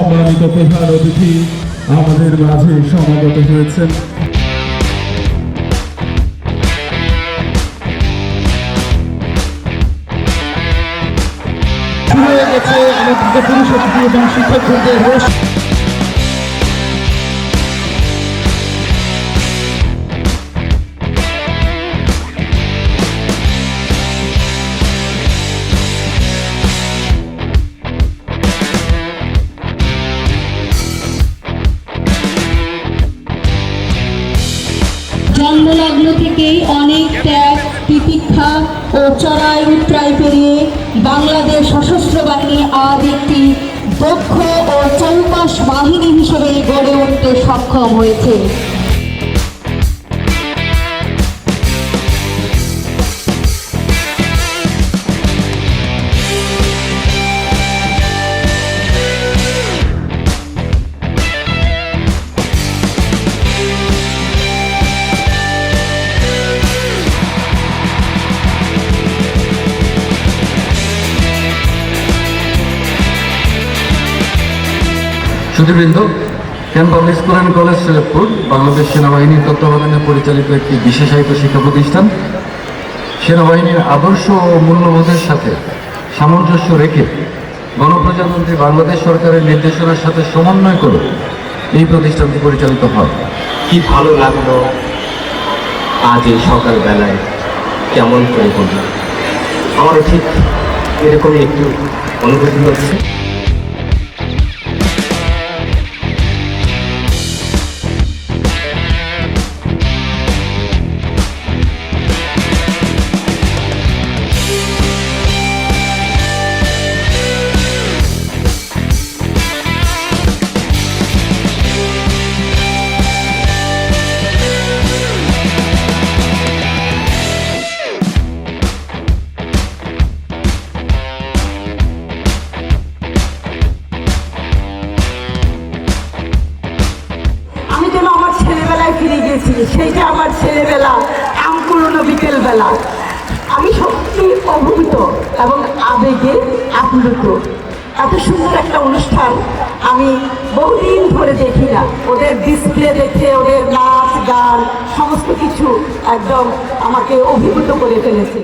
সম্মানিত প্রধান অতিথি আমাদের মাঝে সমাগত হয়েছেন। শুরু হয়ে গেছে আমাদের পুরুষ অতিথি এবং শিক্ষকদের রোষ। জন্মলগ্ন থেকেই অনেক ত্যাগ তিতিক্ষা ও চড়াই উতরাই পেরিয়ে বাংলাদেশ সশস্ত্র বাহিনী আজ একটি দক্ষ ও চৌপাশ বাহিনী হিসেবে গড়ে উঠতে সক্ষম হয়েছে। সুধীবৃন্দ, কেন public school and college Saidpur Bangladesh সেনাবাহিনীর তত্ত্বাবধানে পরিচালিত একটি বিশেষায়িত শিক্ষা প্রতিষ্ঠান। সেনাবাহিনীর আদর্শ ও মূল্যবোধের সাথে সামঞ্জস্য রেখে গণপ্রজাতন্ত্রী বাংলাদেশ সরকারের নির্দেশনার সাথে সমন্বয় করে এই প্রতিষ্ঠানটি পরিচালিত হয়। কি ভালো লাগলো আজ এই সকালবেলায়, কেমন করে বলল, আমারও ঠিক এরকমই একটু অনুভূতি হচ্ছে। ফিরে গেছি, সেইটা আমার ছেলেবেলা, আমপুরনো বিকেলবেলা। আমি সত্যি অভিভূত এবং আবেগে আপ্লুত। এত সুন্দর একটা অনুষ্ঠান আমি বহুদিন ধরে দেখি না। ওদের ডিসপ্লে দেখে, ওদের নাচ গান সমস্ত কিছু একদম আমাকে অভিভূত করে ফেলেছে।